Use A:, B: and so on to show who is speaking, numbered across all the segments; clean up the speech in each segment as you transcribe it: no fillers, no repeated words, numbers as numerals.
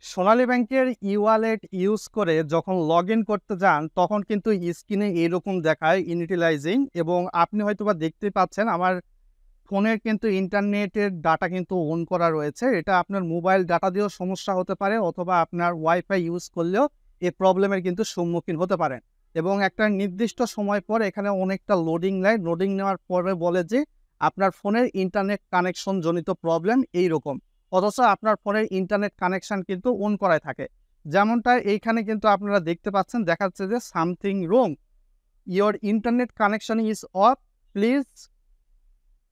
A: সোনালী ব্যাংকের e wallet use করে যখন লগইন করতে যান, তখন কিন্তু স্ক্রিনে এরকম দেখায় ইনিটিলাইজিং এবং আপনি হয়তোবা দেখতেই পাচ্ছেন আমার ফোনের কিন্তু ইন্টারনেটের ডাটা কিন্তু অন করা রয়েছে। এটা আপনার মোবাইল ডাটা দিয়েও সমস্যা হতে পারে অথবা আপনার ওয়াইফাই ইউজ করলেও এই প্রবলেমের কিন্তু সম্মুখীন হতে পারেন। এবং একটা নির্দিষ্ট সময় পর এখানে অনেকটা লোডিং নেয়। লোডিং নেওয়ার পরে বলে যে আপনার ফোনের ইন্টারনেট কানেকশন জনিত প্রবলেম এইরকম। অথচ আপনার ফোনের ইন্টারনেট কানেকশন কিন্তু অন করাই থাকে। যেমনটা এইখানে কিন্তু আপনারা দেখতে পাচ্ছেন, দেখাচ্ছে যে something wrong, your internet connection is of, please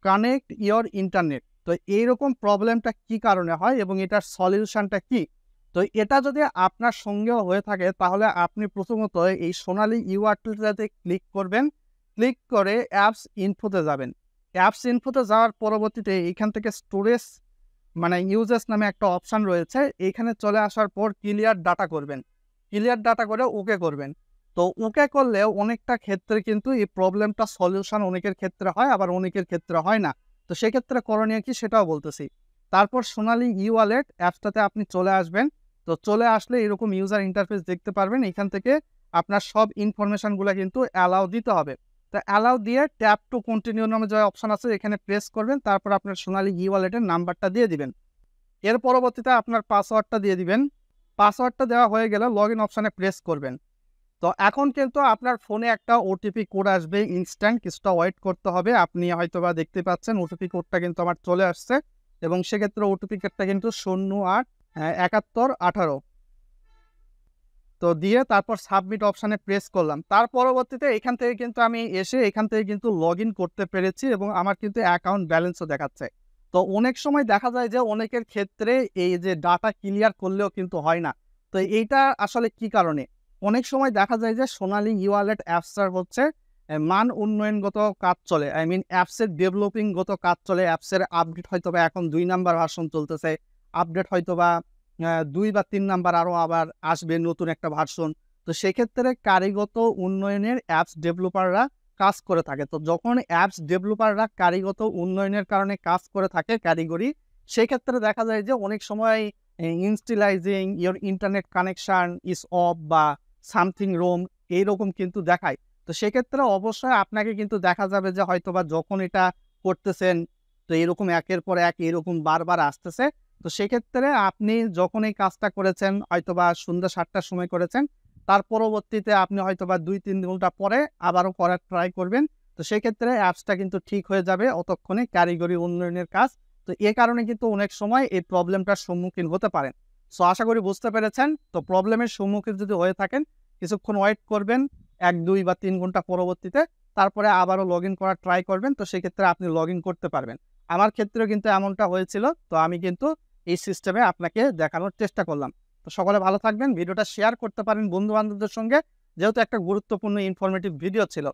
A: connect your internet. তো এইরকম প্রবলেমটা কি কারণে হয় এবং এটার সলিউশনটা কি? তো এটা যদি আপনার সঙ্গেও হয়ে থাকে তাহলে আপনি প্রথমত এই সোনালী ইউআরটিটাতে ক্লিক করবেন। ক্লিক করে অ্যাপস ইনফোতে যাবেন। অ্যাপস ইনফোতে যাওয়ার পরবর্তীতে এইখান থেকে স্টোরেজ মানে ইউজেস নামে একটা অপশন রয়েছে। এইখানে চলে আসার পর ক্লিয়ার ডাটা করবেন। ক্লিয়ার ডাটা করে ওকে করবেন। তো ওকে করলে অনেকটা ক্ষেত্রে কিন্তু এই প্রবলেমটা সলিউশন অনেকের ক্ষেত্রে হয়, আবার অনেকের ক্ষেত্রে হয় না। তো সেক্ষেত্রে করণীয় কি সেটাও বলতেছি। তারপর সোনালী ই-ওয়ালেট অ্যাপসটাতে আপনি চলে আসবেন। তো চলে আসলে এরকম ইউজার ইন্টারফেস দেখতে পারবেন। এখান থেকে আপনার সব ইনফরমেশনগুলা কিন্তু অ্যালাউ দিতে হবে। তো অ্যালাউ দিয়ে ট্যাপ টু কন্টিনিউ নামে যে অপশন আছে এখানে প্রেস করবেন। তারপর আপনার সোনালী ই-ওয়ালেটের নাম্বারটা দিয়ে দিবেন। এর পরবর্তীতে আপনার পাসওয়ার্ডটা দিয়ে দিবেন। পাসওয়ার্ডটা দেওয়া হয়ে গেলে লগইন অপশনে প্রেস করবেন। তো এখন কিন্তু আপনার ফোনে একটা ওটিপি কোড আসবে ইনস্ট্যান্ট, কিছুটা ওয়েট করতে হবে। আপনি হয়তোবা দেখতে পাচ্ছেন ওটিপি কোডটা কিন্তু আমার চলে আসছে এবং সেক্ষেত্রে ওটিপি কোডটা কিন্তু 087118। তো দিয়ে তারপর সাবমিট অপশনে প্রেস করলাম। তার পরবর্তীতে এখান থেকে কিন্তু আমি এসে এখান থেকে কিন্তু লগইন করতে পেরেছি এবং আমার কিন্তু অ্যাকাউন্ট ব্যালেন্সও দেখাচ্ছে। তো অনেক সময় দেখা যায় যে অনেকের ক্ষেত্রে এই যে ডাটা ক্লিয়ার করলেও কিন্তু হয় না। তো এইটা আসলে কি কারণে? অনেক সময় দেখা যায় যে সোনালী ই-ওয়ালেট অ্যাপসটার হচ্ছে মান উন্নয়নগত কাজ চলে। আই মিন অ্যাপসের ডেভেলপিং গত কাজ চলে। অ্যাপসের আপডেট হয়তোবা এখন ২ নাম্বার ভার্সন চলতেছে। আপডেট হয়তোবা ২ বা ৩ নাম্বার আরও আবার আসবে নতুন একটা ভার্সন। তো সেক্ষেত্রে কারিগত উন্নয়নের অ্যাপস ডেভেলপাররা কাজ করে থাকে। তো যখন অ্যাপস ডেভেলপাররা কারিগত উন্নয়নের কারণে কাজ করে থাকে কারিগরি, সেক্ষেত্রে দেখা যায় যে অনেক সময় initializing your internet connection is off বা সামথিং রং এইরকম কিন্তু দেখায়। তো সেক্ষেত্রে অবশ্যই আপনাকে কিন্তু দেখা যাবে যে হয়তোবা যখন এটা করতেছেন, তো এরকম একের পর এক এরকম বারবার আসতেছে। তো সেক্ষেত্রে আপনি যখন এই কাজটা করেছেন হয়তোবা সন্ধ্যা ৭টার সময় করেছেন, তার পরবর্তীতে আপনি হয়তোবা ২-৩ ঘন্টা পরে আবারও করার ট্রাই করবেন। তো সেক্ষেত্রে অ্যাপসটা কিন্তু ঠিক হয়ে যাবে অতক্ষণে কারিগরি উন্নয়নের কাজ। তো এ কারণে কিন্তু অনেক সময় এই প্রবলেমটার সম্মুখীন হতে পারেন। সো আশা করি বুঝতে পেরেছেন। তো প্রবলেমের সম্মুখীন যদি হয়ে থাকেন, কিছুক্ষণ ওয়েট করবেন ১, ২ বা ৩ ঘন্টা পরবর্তীতে। তারপরে আবারও লগইন করার ট্রাই করবেন। তো সেক্ষেত্রে আপনি লগইন করতে পারবেন। আমার ক্ষেত্রেও কিন্তু এমনটা হয়েছিল। তো আমি কিন্তু এই সিস্টেমে আপনাকে দেখানোর চেষ্টা করলাম। তো সকলে ভালো থাকবেন। ভিডিওটা শেয়ার করতে পারেন বন্ধু-বান্ধবদের সঙ্গে। যেহেতু একটা গুরুত্বপূর্ণ ইনফরমেটিভ ভিডিও ছিল।